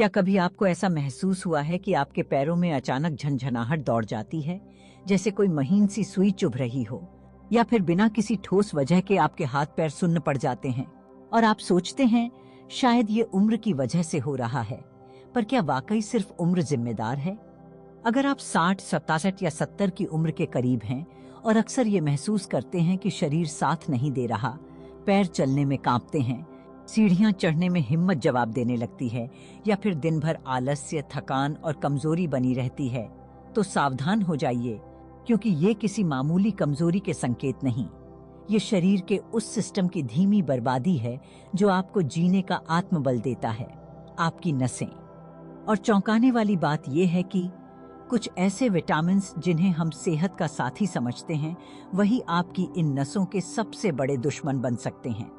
क्या कभी आपको ऐसा महसूस हुआ है कि आपके पैरों में अचानक झंझनाहट दौड़ जाती है, जैसे कोई महीन सी सुई चुभ रही हो, या फिर बिना किसी ठोस वजह के आपके हाथ पैर सुन्न पड़ जाते हैं और आप सोचते हैं शायद ये उम्र की वजह से हो रहा है। पर क्या वाकई सिर्फ उम्र जिम्मेदार है? अगर आप 60, 67 या 70 की उम्र के करीब हैं और अक्सर ये महसूस करते हैं कि शरीर साथ नहीं दे रहा, पैर चलने में कांपते हैं, सीढ़ियां चढ़ने में हिम्मत जवाब देने लगती है, या फिर दिन भर आलस्य, थकान और कमजोरी बनी रहती है, तो सावधान हो जाइए, क्योंकि ये किसी मामूली कमजोरी के संकेत नहीं। ये शरीर के उस सिस्टम की धीमी बर्बादी है जो आपको जीने का आत्मबल देता है, आपकी नसें। और चौंकाने वाली बात यह है कि कुछ ऐसे विटामिन्स जिन्हें हम सेहत का साथी समझते हैं, वही आपकी इन नसों के सबसे बड़े दुश्मन बन सकते हैं।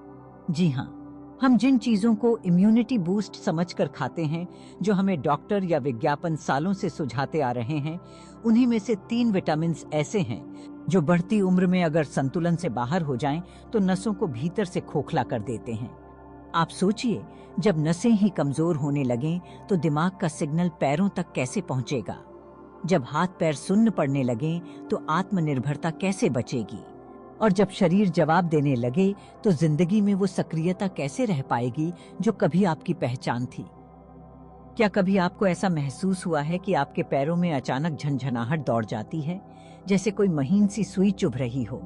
जी हाँ, हम जिन चीजों को इम्यूनिटी बूस्ट समझकर खाते हैं, जो हमें डॉक्टर या विज्ञापन सालों से सुझाते आ रहे हैं, उन्हीं में से 3 विटामिन्स ऐसे हैं जो बढ़ती उम्र में अगर संतुलन से बाहर हो जाएं, तो नसों को भीतर से खोखला कर देते हैं। आप सोचिए, जब नसें ही कमजोर होने लगें, तो दिमाग का सिग्नल पैरों तक कैसे पहुंचेगा? जब हाथ पैर सुन्न पड़ने लगें, तो आत्मनिर्भरता कैसे बचेगी? और जब शरीर जवाब देने लगे, तो जिंदगी में वो सक्रियता कैसे रह पाएगी जो कभी आपकी पहचान थी? क्या कभी आपको ऐसा महसूस हुआ है कि आपके पैरों में अचानक झंझनाहट दौड़ जाती है, जैसे कोई महीन सी सुई चुभ रही हो,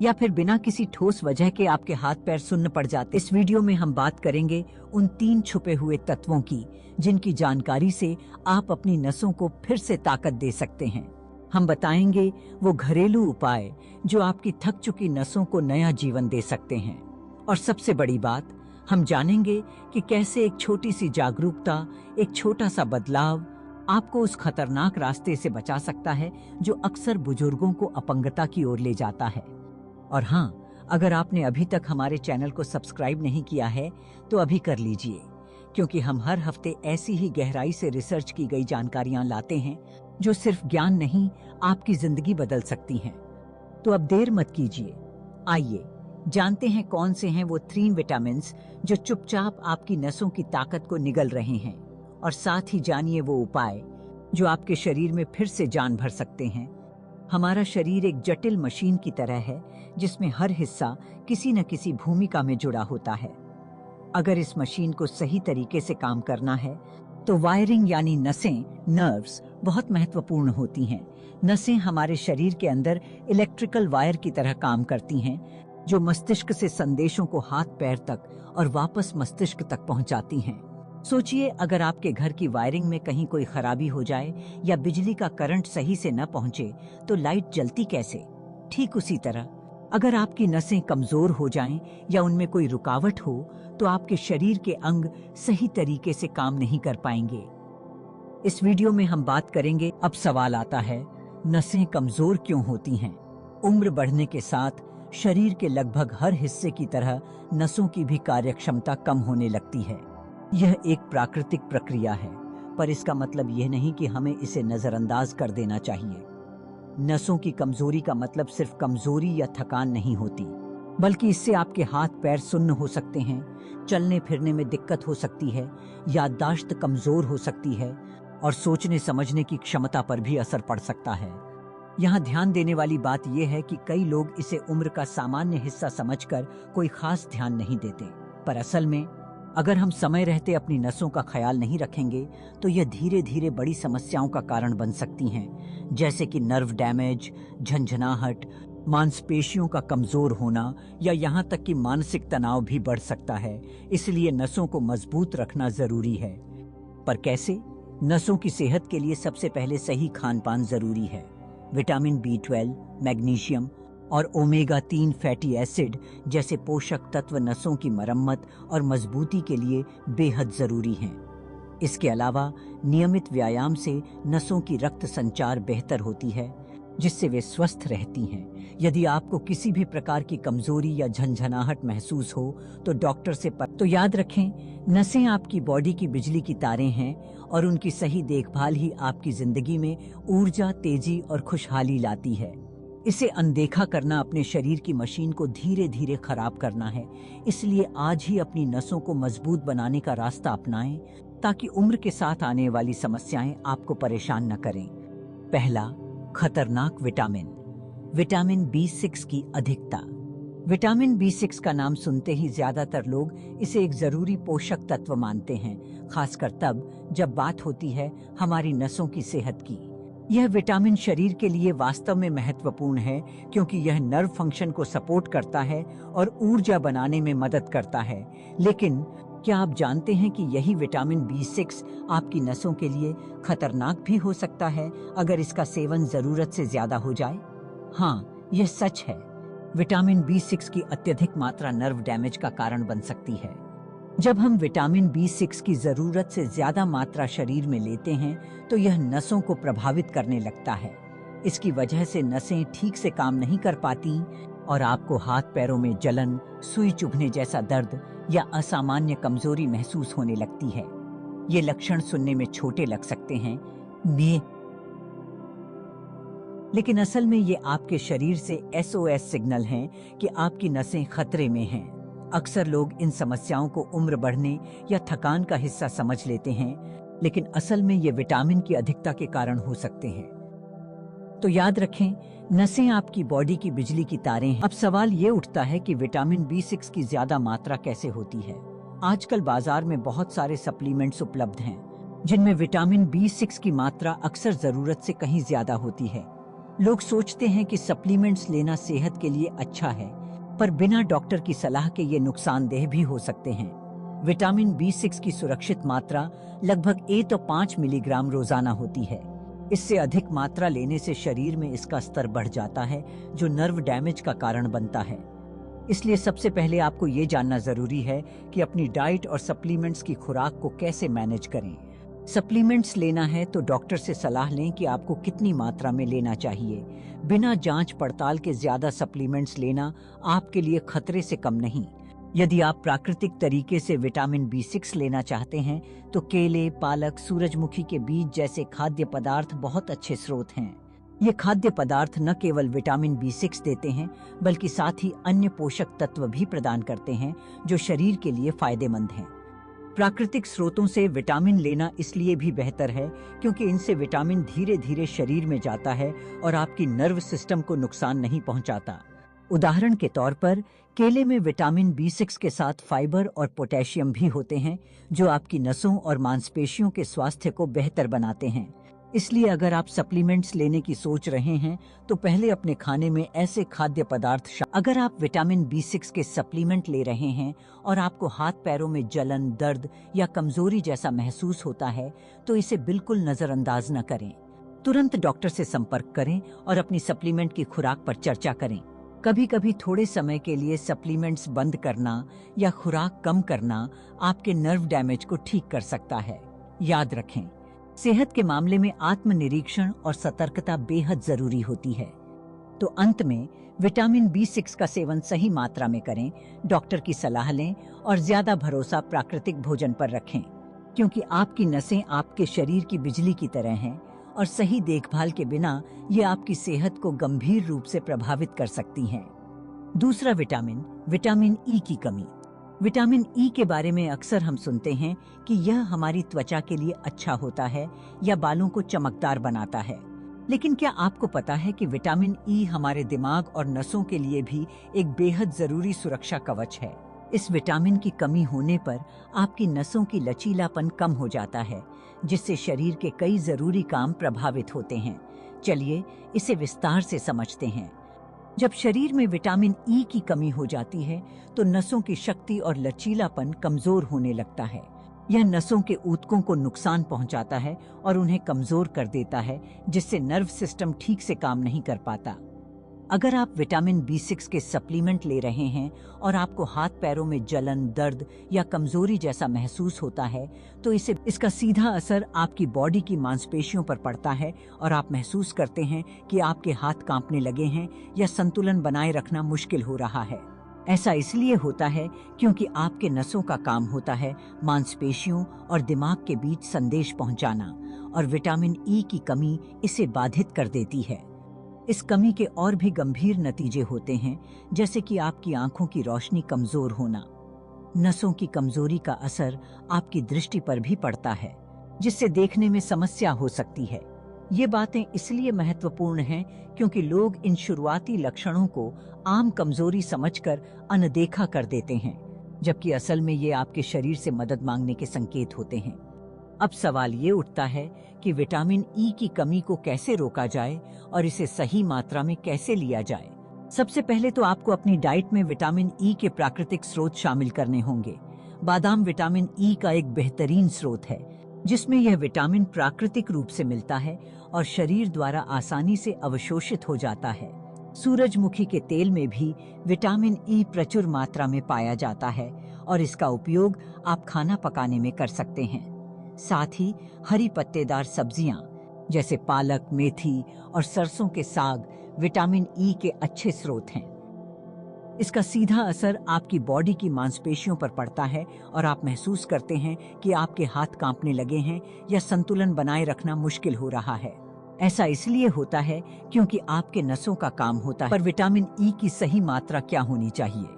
या फिर बिना किसी ठोस वजह के आपके हाथ पैर सुन्न पड़ जाते? इस वीडियो में हम बात करेंगे उन 3 छुपे हुए तत्वों की, जिनकी जानकारी से आप अपनी नसों को फिर से ताकत दे सकते हैं। हम बताएंगे वो घरेलू उपाय जो आपकी थक चुकी नसों को नया जीवन दे सकते हैं। और सबसे बड़ी बात, हम जानेंगे कि कैसे एक छोटी सी जागरूकता, एक छोटा सा बदलाव आपको उस खतरनाक रास्ते से बचा सकता है जो अक्सर बुजुर्गों को अपंगता की ओर ले जाता है। और हाँ, अगर आपने अभी तक हमारे चैनल को सब्सक्राइब नहीं किया है, तो अभी कर लीजिए, क्योंकि हम हर हफ्ते ऐसी ही गहराई से रिसर्च की गई जानकारियां लाते हैं जो सिर्फ ज्ञान नहीं, आपकी जिंदगी बदल सकती हैं। तो अब देर मत कीजिए, आइए जानते हैं कौन से हैं वो 3 विटामिन्स जो चुपचाप आपकी नसों की ताकत को निगल रहे हैं, और साथ ही जानिए वो उपाय जो आपके शरीर में फिर से जान भर सकते हैं। हमारा शरीर एक जटिल मशीन की तरह है, जिसमें हर हिस्सा किसी न किसी भूमिका में जुड़ा होता है। अगर इस मशीन को सही तरीके से काम करना है, तो वायरिंग यानी नसें, नर्व्स बहुत महत्वपूर्ण होती हैं। नसें हमारे शरीर के अंदर इलेक्ट्रिकल वायर की तरह काम करती हैं, जो मस्तिष्क से संदेशों को हाथ पैर तक और वापस मस्तिष्क तक पहुंचाती हैं। सोचिए, अगर आपके घर की वायरिंग में कहीं कोई खराबी हो जाए या बिजली का करंट सही से न पहुंचे, तो लाइट जलती कैसे? ठीक उसी तरह अगर आपकी नसें कमजोर हो जाएं या उनमें कोई रुकावट हो, तो आपके शरीर के अंग सही तरीके से काम नहीं कर पाएंगे। इस वीडियो में हम बात करेंगे। अब सवाल आता है, नसें कमजोर क्यों होती हैं? उम्र बढ़ने के साथ शरीर के लगभग हर हिस्से की तरह नसों की भी कार्यक्षमता कम होने लगती है। यह एक प्राकृतिक प्रक्रिया है, पर इसका मतलब यह नहीं कि हमें इसे नजरअंदाज कर देना चाहिए। नसों की कमजोरी का मतलब सिर्फ कमजोरी या थकान नहीं होती, बल्कि इससे आपके हाथ पैर सुन्न हो सकते हैं, चलने फिरने में दिक्कत हो सकती है, याददाश्त कमजोर हो सकती है, और सोचने समझने की क्षमता पर भी असर पड़ सकता है। यहाँ ध्यान देने वाली बात यह है कि कई लोग इसे उम्र का सामान्य हिस्सा समझकर कोई खास ध्यान नहीं देते, पर असल में अगर हम समय रहते अपनी नसों का ख्याल नहीं रखेंगे, तो यह धीरे धीरे बड़ी समस्याओं का कारण बन सकती हैं, जैसे कि नर्व डैमेज, झंझनाहट, मांसपेशियों का कमजोर होना, या यहाँ तक कि मानसिक तनाव भी बढ़ सकता है। इसलिए नसों को मजबूत रखना जरूरी है। पर कैसे? नसों की सेहत के लिए सबसे पहले सही खान-पान जरूरी है। विटामिन B12, मैग्नीशियम और ओमेगा 3 फैटी एसिड जैसे पोषक तत्व नसों की मरम्मत और मजबूती के लिए बेहद जरूरी हैं। इसके अलावा नियमित व्यायाम से नसों की रक्त संचार बेहतर होती है, जिससे वे स्वस्थ रहती हैं। यदि आपको किसी भी प्रकार की कमजोरी या झंझनाहट महसूस हो, तो डॉक्टर से तो याद रखें, नसें आपकी बॉडी की बिजली की तारें हैं, और उनकी सही देखभाल ही आपकी जिंदगी में ऊर्जा, तेजी और खुशहाली लाती है। इसे अनदेखा करना अपने शरीर की मशीन को धीरे धीरे खराब करना है। इसलिए आज ही अपनी नसों को मजबूत बनाने का रास्ता अपनाएं, ताकि उम्र के साथ आने वाली समस्याएं आपको परेशान न करें। पहला, खतरनाक विटामिन। विटामिन B6 की अधिकता। विटामिन B6 का नाम सुनते ही ज्यादातर लोग इसे एक जरूरी पोषक तत्व मानते हैं, खासकर तब जब बात होती है हमारी नसों की सेहत की। यह विटामिन शरीर के लिए वास्तव में महत्वपूर्ण है, क्योंकि यह नर्व फंक्शन को सपोर्ट करता है और ऊर्जा बनाने में मदद करता है। लेकिन क्या आप जानते हैं कि यही विटामिन B6 आपकी नसों के लिए खतरनाक भी हो सकता है अगर इसका सेवन जरूरत से ज्यादा हो जाए? हाँ, यह सच है। विटामिन B6 की अत्यधिक मात्रा नर्व डैमेज का कारण बन सकती है। जब हम विटामिन B6 की जरूरत से ज्यादा मात्रा शरीर में लेते हैं तो यह नसों को प्रभावित करने लगता है। इसकी वजह से नसें ठीक से काम नहीं कर पाती और आपको हाथ पैरों में जलन, सुई चुभने जैसा दर्द या असामान्य कमजोरी महसूस होने लगती है। ये लक्षण सुनने में छोटे लग सकते हैं, लेकिन असल में ये आपके शरीर से SOS सिग्नल हैं कि आपकी नसें खतरे में हैं। अक्सर लोग इन समस्याओं को उम्र बढ़ने या थकान का हिस्सा समझ लेते हैं, लेकिन असल में ये विटामिन की अधिकता के कारण हो सकते हैं। तो याद रखें, नसें आपकी बॉडी की बिजली की तारें हैं। अब सवाल ये उठता है कि विटामिन B6 की ज्यादा मात्रा कैसे होती है। आजकल बाजार में बहुत सारे सप्लीमेंट्स उपलब्ध हैं, जिनमें विटामिन B6 की मात्रा अक्सर जरूरत से कहीं ज्यादा होती है। लोग सोचते हैं कि सप्लीमेंट्स लेना सेहत के लिए अच्छा है, पर बिना डॉक्टर की सलाह के ये नुकसानदेह भी हो सकते हैं। विटामिन B6 की सुरक्षित मात्रा लगभग 1-5 मिलीग्राम रोजाना होती है। इससे अधिक मात्रा लेने से शरीर में इसका स्तर बढ़ जाता है, जो नर्व डैमेज का कारण बनता है। इसलिए सबसे पहले आपको ये जानना जरूरी है कि अपनी डाइट और सप्लीमेंट्स की खुराक को कैसे मैनेज करें। सप्लीमेंट्स लेना है तो डॉक्टर से सलाह लें कि आपको कितनी मात्रा में लेना चाहिए। बिना जांच पड़ताल के ज्यादा सप्लीमेंट्स लेना आपके लिए खतरे से कम नहीं। यदि आप प्राकृतिक तरीके से विटामिन B6 लेना चाहते हैं तो केले, पालक, सूरजमुखी के बीज जैसे खाद्य पदार्थ बहुत अच्छे स्रोत हैं। ये खाद्य पदार्थ न केवल विटामिन B6 देते हैं, बल्कि साथ ही अन्य पोषक तत्व भी प्रदान करते हैं जो शरीर के लिए फायदेमंद हैं। प्राकृतिक स्रोतों से विटामिन लेना इसलिए भी बेहतर है क्योंकि इनसे विटामिन धीरे धीरे शरीर में जाता है और आपकी नर्व सिस्टम को नुकसान नहीं पहुंचाता। उदाहरण के तौर पर केले में विटामिन B6 के साथ फाइबर और पोटेशियम भी होते हैं, जो आपकी नसों और मांसपेशियों के स्वास्थ्य को बेहतर बनाते हैं। इसलिए अगर आप सप्लीमेंट्स लेने की सोच रहे हैं तो पहले अपने खाने में ऐसे खाद्य पदार्थ अगर आप विटामिन B6 के सप्लीमेंट ले रहे हैं और आपको हाथ पैरों में जलन, दर्द या कमजोरी जैसा महसूस होता है तो इसे बिल्कुल नजरअंदाज न करें। तुरंत डॉक्टर से संपर्क करें और अपनी सप्लीमेंट की खुराक पर चर्चा करें। कभी कभी थोड़े समय के लिए सप्लीमेंट्स बंद करना या खुराक कम करना आपके नर्व डैमेज को ठीक कर सकता है। याद रखें, सेहत के मामले में आत्मनिरीक्षण और सतर्कता बेहद जरूरी होती है। तो अंत में विटामिन B6 का सेवन सही मात्रा में करें, डॉक्टर की सलाह लें और ज्यादा भरोसा प्राकृतिक भोजन पर रखें, क्योंकि आपकी नसें आपके शरीर की बिजली की तरह हैं और सही देखभाल के बिना ये आपकी सेहत को गंभीर रूप से प्रभावित कर सकती हैं। दूसरा विटामिन E की कमी। विटामिन E के बारे में अक्सर हम सुनते हैं कि यह हमारी त्वचा के लिए अच्छा होता है या बालों को चमकदार बनाता है, लेकिन क्या आपको पता है कि विटामिन E हमारे दिमाग और नसों के लिए भी एक बेहद जरूरी सुरक्षा कवच है। इस विटामिन की कमी होने पर आपकी नसों की लचीलापन कम हो जाता है, जिससे शरीर के कई जरूरी काम प्रभावित होते हैं। चलिए इसे विस्तार से समझते हैं। जब शरीर में विटामिन E की कमी हो जाती है तो नसों की शक्ति और लचीलापन कमजोर होने लगता है। यह नसों के ऊतकों को नुकसान पहुंचाता है और उन्हें कमजोर कर देता है, जिससे नर्व सिस्टम ठीक से काम नहीं कर पाता। अगर आप विटामिन B6 के सप्लीमेंट ले रहे हैं और आपको हाथ पैरों में जलन, दर्द या कमजोरी जैसा महसूस होता है तो इसका सीधा असर आपकी बॉडी की मांसपेशियों पर पड़ता है और आप महसूस करते हैं कि आपके हाथ कांपने लगे हैं या संतुलन बनाए रखना मुश्किल हो रहा है। ऐसा इसलिए होता है क्योंकि आपके नसों का काम होता है मांसपेशियों और दिमाग के बीच संदेश पहुंचाना, और विटामिन E की कमी इसे बाधित कर देती है। इस कमी के और भी गंभीर नतीजे होते हैं, जैसे कि आपकी आंखों की रोशनी कमजोर होना, नसों की कमजोरी का असर आपकी दृष्टि पर भी पड़ता है, जिससे देखने में समस्या हो सकती है। ये बातें इसलिए महत्वपूर्ण हैं क्योंकि लोग इन शुरुआती लक्षणों को आम कमजोरी समझकर अनदेखा कर देते हैं, जबकि असल में ये आपके शरीर से मदद मांगने के संकेत होते हैं। अब सवाल ये उठता है कि विटामिन ई की कमी को कैसे रोका जाए और इसे सही मात्रा में कैसे लिया जाए। सबसे पहले तो आपको अपनी डाइट में विटामिन ई के प्राकृतिक स्रोत शामिल करने होंगे। बादाम विटामिन ई का एक बेहतरीन स्रोत है, जिसमें यह विटामिन प्राकृतिक रूप से मिलता है और शरीर द्वारा आसानी से अवशोषित हो जाता है। सूरजमुखी के तेल में भी विटामिन ई प्रचुर मात्रा में पाया जाता है और इसका उपयोग आप खाना पकाने में कर सकते हैं। साथ ही हरी पत्तेदार सब्जियां जैसे पालक, मेथी और सरसों के साग विटामिन ई के अच्छे स्रोत हैं। इसका सीधा असर आपकी बॉडी की मांसपेशियों पर पड़ता है और आप महसूस करते हैं कि आपके हाथ कांपने लगे हैं या संतुलन बनाए रखना मुश्किल हो रहा है। ऐसा इसलिए होता है क्योंकि आपके नसों का काम होता है। पर विटामिन ई की सही मात्रा क्या होनी चाहिए?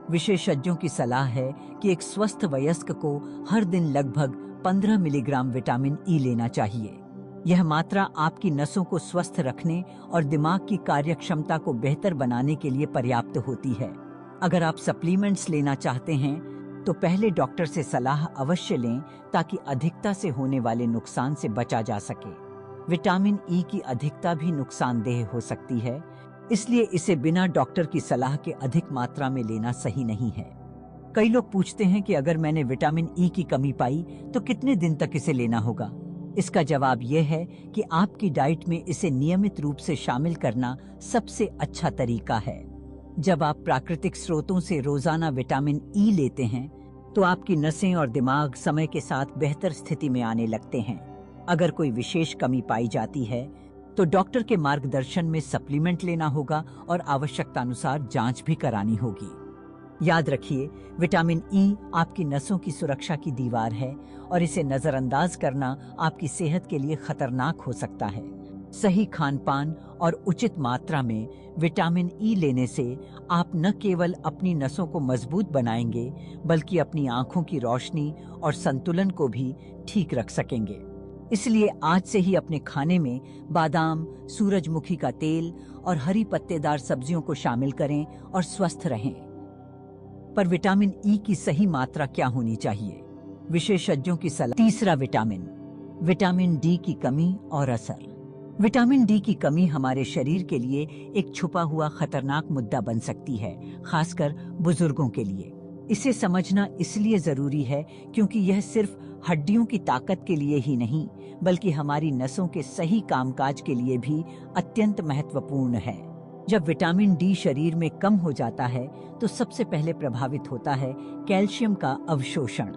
विशेषज्ञों की सलाह है कि एक स्वस्थ वयस्क को हर दिन लगभग 15 मिलीग्राम विटामिन ई लेना चाहिए। यह मात्रा आपकी नसों को स्वस्थ रखने और दिमाग की कार्यक्षमता को बेहतर बनाने के लिए पर्याप्त होती है। अगर आप सप्लीमेंट्स लेना चाहते हैं तो पहले डॉक्टर से सलाह अवश्य लें ताकि अधिकता से होने वाले नुकसान से बचा जा सके। विटामिन ई की अधिकता भी नुकसानदेह हो सकती है, इसलिए इसे बिना डॉक्टर की सलाह के अधिक मात्रा में लेना सही नहीं है। कई लोग पूछते हैं कि अगर मैंने विटामिन ई की कमी पाई तो कितने दिन तक इसे लेना होगा? इसका जवाब यह है कि आपकी डाइट में इसे नियमित रूप से शामिल करना सबसे अच्छा तरीका है। जब आप प्राकृतिक स्रोतों से रोजाना विटामिन ई लेते हैं तो आपकी नसें और दिमाग समय के साथ बेहतर स्थिति में आने लगते हैं। अगर कोई विशेष कमी पाई जाती है तो डॉक्टर के मार्गदर्शन में सप्लीमेंट लेना होगा और आवश्यकतानुसार जांच भी करानी होगी। याद रखिए, विटामिन ई आपकी नसों की सुरक्षा की दीवार है और इसे नजरअंदाज करना आपकी सेहत के लिए खतरनाक हो सकता है। सही खानपान और उचित मात्रा में विटामिन ई लेने से आप न केवल अपनी नसों को मजबूत बनाएंगे बल्कि अपनी आंखों की रोशनी और संतुलन को भी ठीक रख सकेंगे। इसलिए आज से ही अपने खाने में बादाम, सूरजमुखी का तेल और हरी पत्तेदार सब्जियों को शामिल करें और स्वस्थ रहें। पर विटामिन ई की सही मात्रा क्या होनी चाहिए? विशेषज्ञों की सलाह। तीसरा, विटामिन डी की कमी और असर। विटामिन डी की कमी हमारे शरीर के लिए एक छुपा हुआ खतरनाक मुद्दा बन सकती है, खासकर बुजुर्गों के लिए। इसे समझना इसलिए जरूरी है क्योंकि यह सिर्फ हड्डियों की ताकत के लिए ही नहीं बल्कि हमारी नसों के सही कामकाज के लिए भी अत्यंत महत्वपूर्ण है। जब विटामिन डी शरीर में कम हो जाता है तो सबसे पहले प्रभावित होता है कैल्शियम का अवशोषण।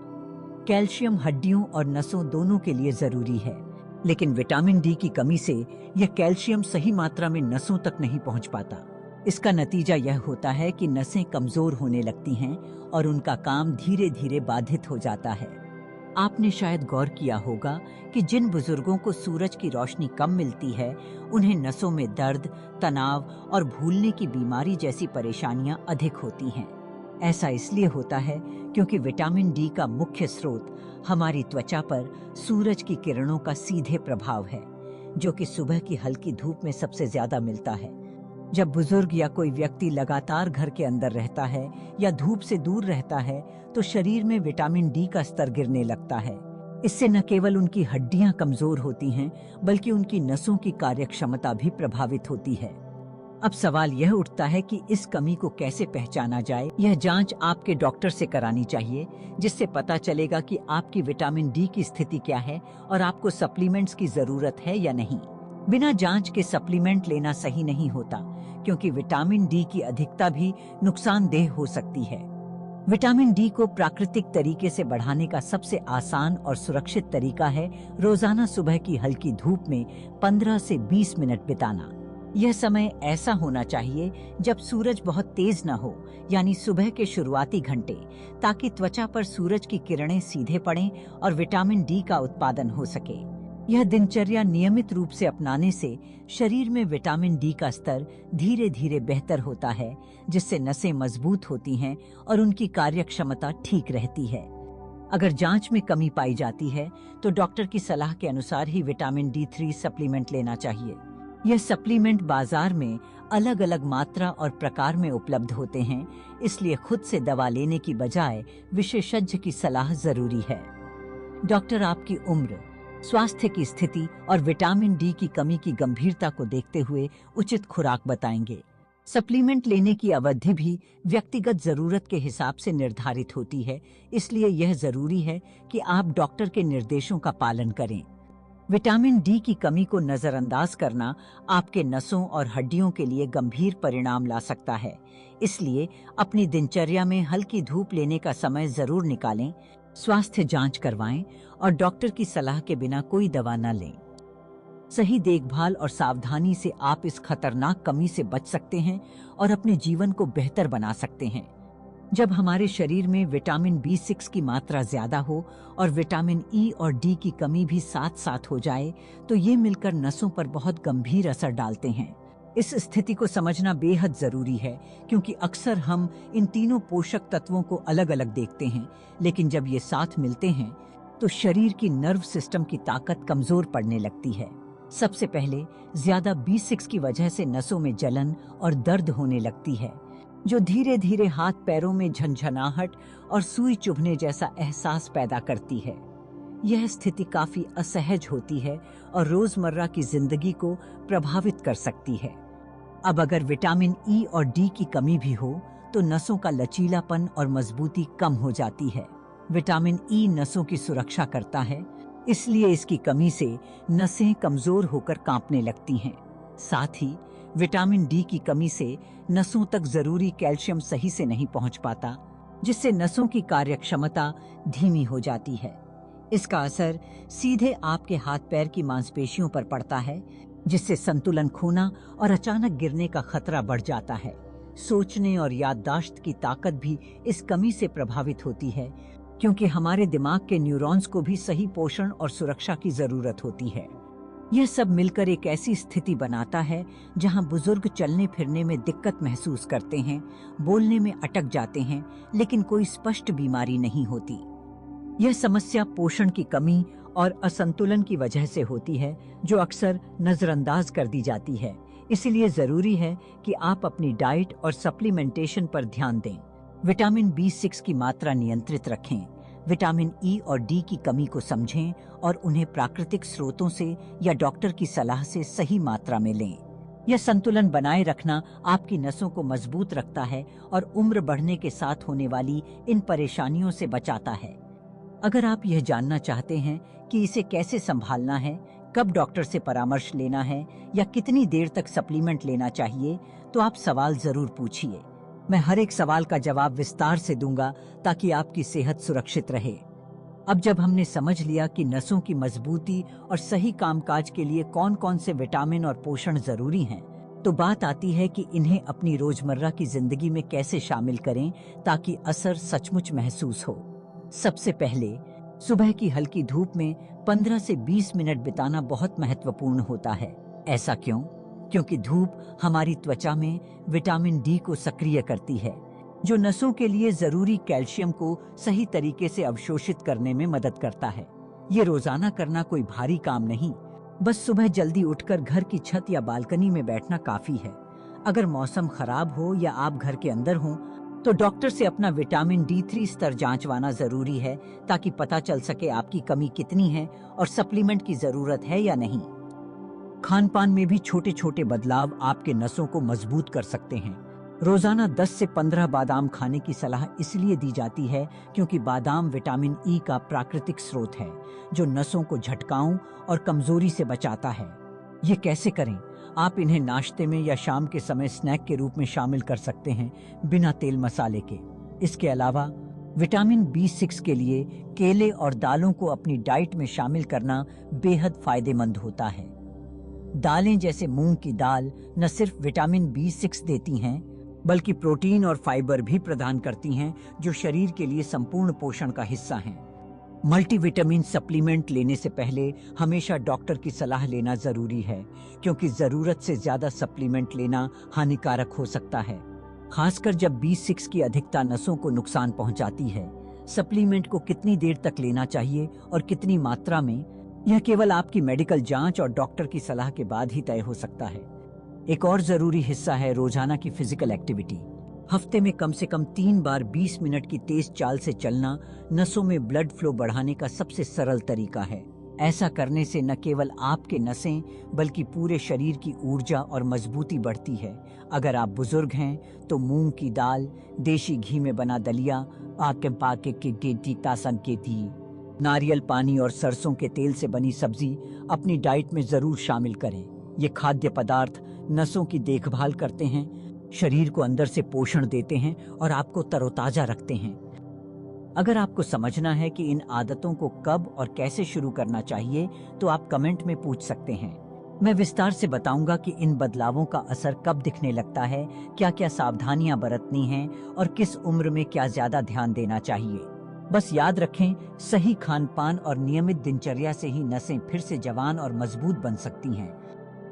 कैल्शियम हड्डियों और नसों दोनों के लिए जरूरी है, लेकिन विटामिन डी की कमी से यह कैल्शियम सही मात्रा में नसों तक नहीं पहुंच पाता। इसका नतीजा यह होता है कि नसें कमजोर होने लगती हैं और उनका काम धीरे धीरे बाधित हो जाता है। आपने शायद गौर किया होगा कि जिन बुजुर्गों को सूरज की रोशनी कम मिलती है उन्हें नसों में दर्द, तनाव और भूलने की बीमारी जैसी परेशानियां अधिक होती हैं। ऐसा इसलिए होता है क्योंकि विटामिन डी का मुख्य स्रोत हमारी त्वचा पर सूरज की किरणों का सीधे प्रभाव है, जो कि सुबह की हल्की धूप में सबसे ज्यादा मिलता है। जब बुजुर्ग या कोई व्यक्ति लगातार घर के अंदर रहता है या धूप से दूर रहता है तो शरीर में विटामिन डी का स्तर गिरने लगता है। इससे न केवल उनकी हड्डियां कमजोर होती हैं बल्कि उनकी नसों की कार्यक्षमता भी प्रभावित होती है। अब सवाल यह उठता है कि इस कमी को कैसे पहचाना जाए। यह जांच आपके डॉक्टर से करानी चाहिए, जिससे पता चलेगा कि आपकी विटामिन डी की स्थिति क्या है और आपको सप्लीमेंट्स की जरूरत है या नहीं। बिना जांच के सप्लीमेंट लेना सही नहीं होता क्योंकि विटामिन डी की अधिकता भी नुकसानदेह हो सकती है। विटामिन डी को प्राकृतिक तरीके से बढ़ाने का सबसे आसान और सुरक्षित तरीका है रोजाना सुबह की हल्की धूप में 15 से 20 मिनट बिताना। यह समय ऐसा होना चाहिए जब सूरज बहुत तेज न हो, यानी सुबह के शुरुआती घंटे, ताकि त्वचा पर सूरज की किरणें सीधे पड़ें और विटामिन डी का उत्पादन हो सके। यह दिनचर्या नियमित रूप से अपनाने से शरीर में विटामिन डी का स्तर धीरे धीरे बेहतर होता है, जिससे नसें मजबूत होती हैं और उनकी कार्यक्षमता ठीक रहती है। अगर जांच में कमी पाई जाती है तो डॉक्टर की सलाह के अनुसार ही विटामिन D3 सप्लीमेंट लेना चाहिए। यह सप्लीमेंट बाजार में अलग अलग मात्रा और प्रकार में उपलब्ध होते हैं, इसलिए खुद से दवा लेने की बजाय विशेषज्ञ की सलाह जरूरी है। डॉक्टर आपकी उम्र, स्वास्थ्य की स्थिति और विटामिन डी की कमी की गंभीरता को देखते हुए उचित खुराक बताएंगे। सप्लीमेंट लेने की अवधि भी व्यक्तिगत जरूरत के हिसाब से निर्धारित होती है, इसलिए यह जरूरी है कि आप डॉक्टर के निर्देशों का पालन करें। विटामिन डी की कमी को नजरअंदाज करना आपके नसों और हड्डियों के लिए गंभीर परिणाम ला सकता है, इसलिए अपनी दिनचर्या में हल्की धूप लेने का समय जरूर निकालें, स्वास्थ्य जांच करवाएं और डॉक्टर की सलाह के बिना कोई दवा न लें। सही देखभाल और सावधानी से आप इस खतरनाक कमी से बच सकते हैं और अपने जीवन को बेहतर बना सकते हैं। जब हमारे शरीर में विटामिन B6 की मात्रा ज्यादा हो और विटामिन E और D की कमी भी साथ साथ हो जाए तो ये मिलकर नसों पर बहुत गंभीर असर डालते हैं। इस स्थिति को समझना बेहद जरूरी है, क्योंकि अक्सर हम इन तीनों पोषक तत्वों को अलग अलग देखते हैं, लेकिन जब ये साथ मिलते हैं तो शरीर की नर्व सिस्टम की ताकत कमजोर पड़ने लगती है। सबसे पहले ज्यादा B6 की वजह से नसों में जलन और दर्द होने लगती है, जो धीरे धीरे हाथ पैरों में झंझनाहट और सुई चुभने जैसा एहसास पैदा करती है। यह स्थिति काफी असहज होती है और रोजमर्रा की जिंदगी को प्रभावित कर सकती है। अब अगर विटामिन E और D की कमी भी हो तो नसों का लचीलापन और मजबूती कम हो जाती है। विटामिन E नसों की सुरक्षा करता है, इसलिए इसकी कमी से नसें कमजोर होकर कांपने लगती हैं। साथ ही विटामिन डी की कमी से नसों तक जरूरी कैल्शियम सही से नहीं पहुंच पाता, जिससे नसों की कार्यक्षमता धीमी हो जाती है। इसका असर सीधे आपके हाथ पैर की मांसपेशियों पर पड़ता है, जिससे संतुलन खोना और अचानक गिरने का खतरा बढ़ जाता है। सोचने और याददाश्त की ताकत भी इस कमी से प्रभावित होती है, क्योंकि हमारे दिमाग के न्यूरॉन्स को भी सही पोषण और सुरक्षा की जरूरत होती है। यह सब मिलकर एक ऐसी स्थिति बनाता है जहां बुजुर्ग चलने फिरने में दिक्कत महसूस करते हैं, बोलने में अटक जाते हैं, लेकिन कोई स्पष्ट बीमारी नहीं होती। यह समस्या पोषण की कमी और असंतुलन की वजह से होती है, जो अक्सर नजरअंदाज कर दी जाती है। इसीलिए जरूरी है कि आप अपनी डाइट और सप्लीमेंटेशन पर ध्यान दें। विटामिन B6 की मात्रा नियंत्रित रखें, विटामिन E और D की कमी को समझें और उन्हें प्राकृतिक स्रोतों से या डॉक्टर की सलाह से सही मात्रा में लें। यह संतुलन बनाए रखना आपकी नसों को मजबूत रखता है और उम्र बढ़ने के साथ होने वाली इन परेशानियों से बचाता है। अगर आप यह जानना चाहते हैं कि इसे कैसे संभालना है, कब डॉक्टर से परामर्श लेना है या कितनी देर तक सप्लीमेंट लेना चाहिए, तो आप सवाल जरूर पूछिए। मैं हर एक सवाल का जवाब विस्तार से दूंगा ताकि आपकी सेहत सुरक्षित रहे। अब जब हमने समझ लिया कि नसों की मजबूती और सही कामकाज के लिए कौन कौन से विटामिन और पोषण जरूरी हैं, तो बात आती है कि इन्हें अपनी रोजमर्रा की जिंदगी में कैसे शामिल करें ताकि असर सचमुच महसूस हो। सबसे पहले सुबह की हल्की धूप में 15 से 20 मिनट बिताना बहुत महत्वपूर्ण होता है। ऐसा क्यों? क्योंकि धूप हमारी त्वचा में विटामिन डी को सक्रिय करती है, जो नसों के लिए जरूरी कैल्शियम को सही तरीके से अवशोषित करने में मदद करता है। ये रोजाना करना कोई भारी काम नहीं, बस सुबह जल्दी उठकर घर की छत या बालकनी में बैठना काफी है। अगर मौसम खराब हो या आप घर के अंदर हों, तो डॉक्टर से अपना विटामिन D3 स्तर जांचवाना जरूरी है, ताकि पता चल सके आपकी कमी कितनी है और सप्लीमेंट की जरूरत है या नहीं। खान पान में भी छोटे छोटे बदलाव आपके नसों को मजबूत कर सकते हैं। रोजाना 10 से 15 बादाम खाने की सलाह इसलिए दी जाती है क्योंकि बादाम विटामिन E का प्राकृतिक स्रोत है, जो नसों को झटकाओं और कमजोरी से बचाता है। ये कैसे करें? आप इन्हें नाश्ते में या शाम के समय स्नैक के रूप में शामिल कर सकते हैं, बिना तेल मसाले के। इसके अलावा विटामिन B6 के लिए केले और दालों को अपनी डाइट में शामिल करना बेहद फायदेमंद होता है। दालें जैसे मूंग की दाल न सिर्फ विटामिन B6 देती हैं, बल्कि प्रोटीन और फाइबर भी प्रदान करती हैं, जो शरीर के लिए संपूर्ण पोषण का हिस्सा हैं। मल्टीविटामिन सप्लीमेंट लेने से पहले हमेशा डॉक्टर की सलाह लेना जरूरी है, क्योंकि जरूरत से ज्यादा सप्लीमेंट लेना हानिकारक हो सकता है, खासकर जब B6 की अधिकता नसों को नुकसान पहुंचाती है। सप्लीमेंट को कितनी देर तक लेना चाहिए और कितनी मात्रा में, यह केवल आपकी मेडिकल जांच और डॉक्टर की सलाह के बाद ही तय हो सकता है। एक और जरूरी हिस्सा है रोजाना की फिजिकल एक्टिविटी। हफ्ते में कम से कम 3 बार 20 मिनट की तेज चाल से चलना नसों में ब्लड फ्लो बढ़ाने का सबसे सरल तरीका है। ऐसा करने से न केवल आपके नसें बल्कि पूरे शरीर की ऊर्जा और मजबूती बढ़ती है। अगर आप बुजुर्ग हैं तो मूंग की दाल, देशी घी में बना दलिया, नारियल पानी और सरसों के तेल से बनी सब्जी अपनी डाइट में जरूर शामिल करें। ये खाद्य पदार्थ नसों की देखभाल करते हैं, शरीर को अंदर से पोषण देते हैं और आपको तरोताजा रखते हैं। अगर आपको समझना है कि इन आदतों को कब और कैसे शुरू करना चाहिए तो आप कमेंट में पूछ सकते हैं। मैं विस्तार से बताऊंगा कि इन बदलावों का असर कब दिखने लगता है, क्या क्या सावधानियां बरतनी हैं और किस उम्र में क्या ज्यादा ध्यान देना चाहिए। बस याद रखें, सही खान पान और नियमित दिनचर्या से ही नसें फिर से जवान और मजबूत बन सकती हैं।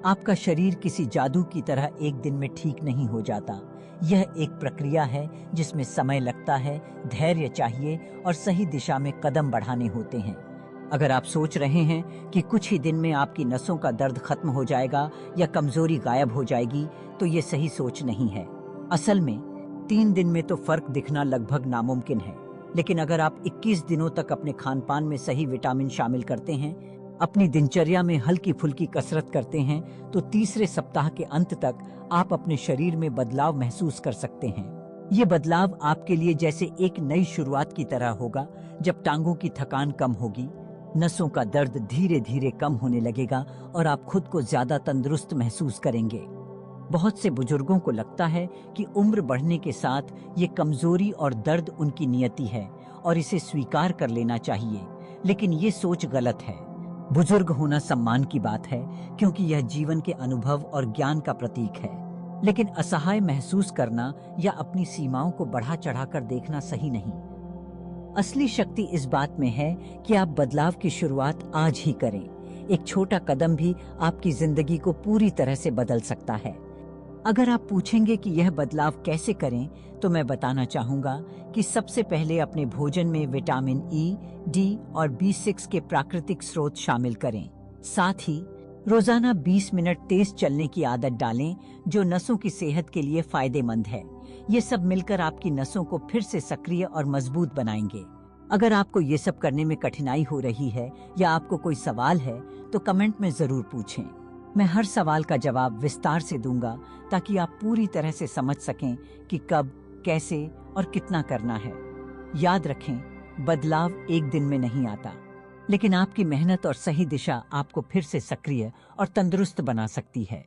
आपका शरीर किसी जादू की तरह एक दिन में ठीक नहीं हो जाता। यह एक प्रक्रिया है जिसमें समय लगता है, धैर्य चाहिए और सही दिशा में कदम बढ़ाने होते हैं। अगर आप सोच रहे हैं कि कुछ ही दिन में आपकी नसों का दर्द खत्म हो जाएगा या कमजोरी गायब हो जाएगी, तो ये सही सोच नहीं है। असल में 3 दिन में तो फर्क दिखना लगभग नामुमकिन है, लेकिन अगर आप 21 दिनों तक अपने खान पान में सही विटामिन शामिल करते हैं, अपनी दिनचर्या में हल्की फुल्की कसरत करते हैं, तो तीसरे सप्ताह के अंत तक आप अपने शरीर में बदलाव महसूस कर सकते हैं। ये बदलाव आपके लिए जैसे एक नई शुरुआत की तरह होगा। जब टांगों की थकान कम होगी, नसों का दर्द धीरे धीरे कम होने लगेगा और आप खुद को ज्यादा तंदुरुस्त महसूस करेंगे। बहुत से बुजुर्गों को लगता है कि उम्र बढ़ने के साथ ये कमजोरी और दर्द उनकी नियति है और इसे स्वीकार कर लेना चाहिए, लेकिन ये सोच गलत है। बुजुर्ग होना सम्मान की बात है, क्योंकि यह जीवन के अनुभव और ज्ञान का प्रतीक है। लेकिन असहाय महसूस करना या अपनी सीमाओं को बढ़ा चढ़ाकर देखना सही नहीं। असली शक्ति इस बात में है कि आप बदलाव की शुरुआत आज ही करें। एक छोटा कदम भी आपकी जिंदगी को पूरी तरह से बदल सकता है। अगर आप पूछेंगे कि यह बदलाव कैसे करें, तो मैं बताना चाहूंगा कि सबसे पहले अपने भोजन में विटामिन ई, डी और B6 के प्राकृतिक स्रोत शामिल करें। साथ ही रोजाना 20 मिनट तेज चलने की आदत डालें, जो नसों की सेहत के लिए फायदेमंद है। ये सब मिलकर आपकी नसों को फिर से सक्रिय और मजबूत बनाएंगे। अगर आपको ये सब करने में कठिनाई हो रही है या आपको कोई सवाल है, तो कमेंट में जरूर पूछें। मैं हर सवाल का जवाब विस्तार से दूंगा, ताकि आप पूरी तरह से समझ सकें कि कब, कैसे और कितना करना है। याद रखें, बदलाव एक दिन में नहीं आता, लेकिन आपकी मेहनत और सही दिशा आपको फिर से सक्रिय और तंदुरुस्त बना सकती है।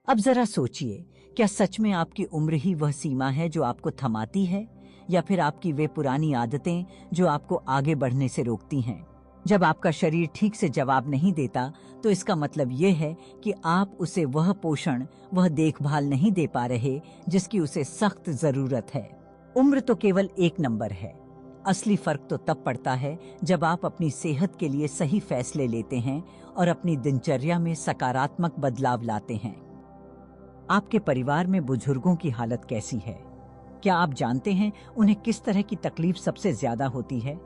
अब जरा सोचिए, क्या सच में आपकी उम्र ही वह सीमा है जो आपको थमाती है, या फिर आपकी वे पुरानी आदतें जो आपको आगे बढ़ने से रोकती हैं? जब आपका शरीर ठीक से जवाब नहीं देता, तो इसका मतलब ये है कि आप उसे वह पोषण, वह देखभाल नहीं दे पा रहे जिसकी उसे सख्त जरूरत है। उम्र तो केवल एक नंबर है। असली फर्क तो तब पड़ता है जब आप अपनी सेहत के लिए सही फैसले लेते हैं और अपनी दिनचर्या में सकारात्मक बदलाव लाते हैं। आपके परिवार में बुजुर्गों की हालत कैसी है? क्या आप जानते हैं उन्हें किस तरह की तकलीफ सबसे ज्यादा होती है?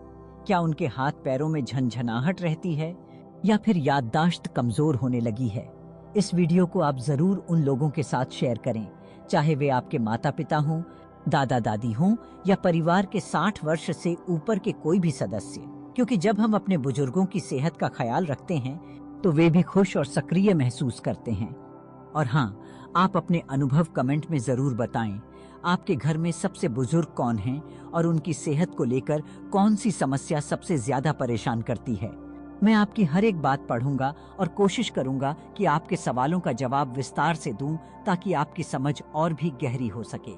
क्या उनके हाथ पैरों में झंझनाहट रहती है, या फिर याददाश्त कमजोर होने लगी है? इस वीडियो को आप जरूर उन लोगों के साथ शेयर करें, चाहे वे आपके माता पिता हों, दादा दादी हों या परिवार के 60 वर्ष से ऊपर के कोई भी सदस्य। क्योंकि जब हम अपने बुजुर्गों की सेहत का ख्याल रखते हैं, तो वे भी खुश और सक्रिय महसूस करते हैं। और हाँ, आप अपने अनुभव कमेंट में जरूर बताएं। आपके घर में सबसे बुजुर्ग कौन हैं और उनकी सेहत को लेकर कौन सी समस्या सबसे ज्यादा परेशान करती है? मैं आपकी हर एक बात पढ़ूंगा और कोशिश करूंगा कि आपके सवालों का जवाब विस्तार से दूं, ताकि आपकी समझ और भी गहरी हो सके।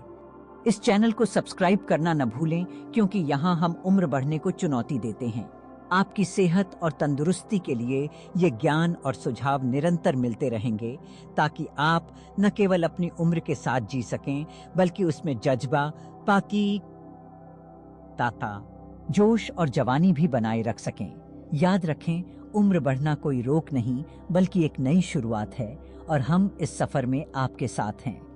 इस चैनल को सब्सक्राइब करना न भूलें, क्योंकि यहाँ हम उम्र बढ़ने को चुनौती देते हैं। आपकी सेहत और तंदुरुस्ती के लिए ये ज्ञान और सुझाव निरंतर मिलते रहेंगे, ताकि आप न केवल अपनी उम्र के साथ जी सकें, बल्कि उसमें जज्बा, पाकी ताता जोश और जवानी भी बनाए रख सकें। याद रखें, उम्र बढ़ना कोई रोक नहीं बल्कि एक नई शुरुआत है और हम इस सफर में आपके साथ हैं।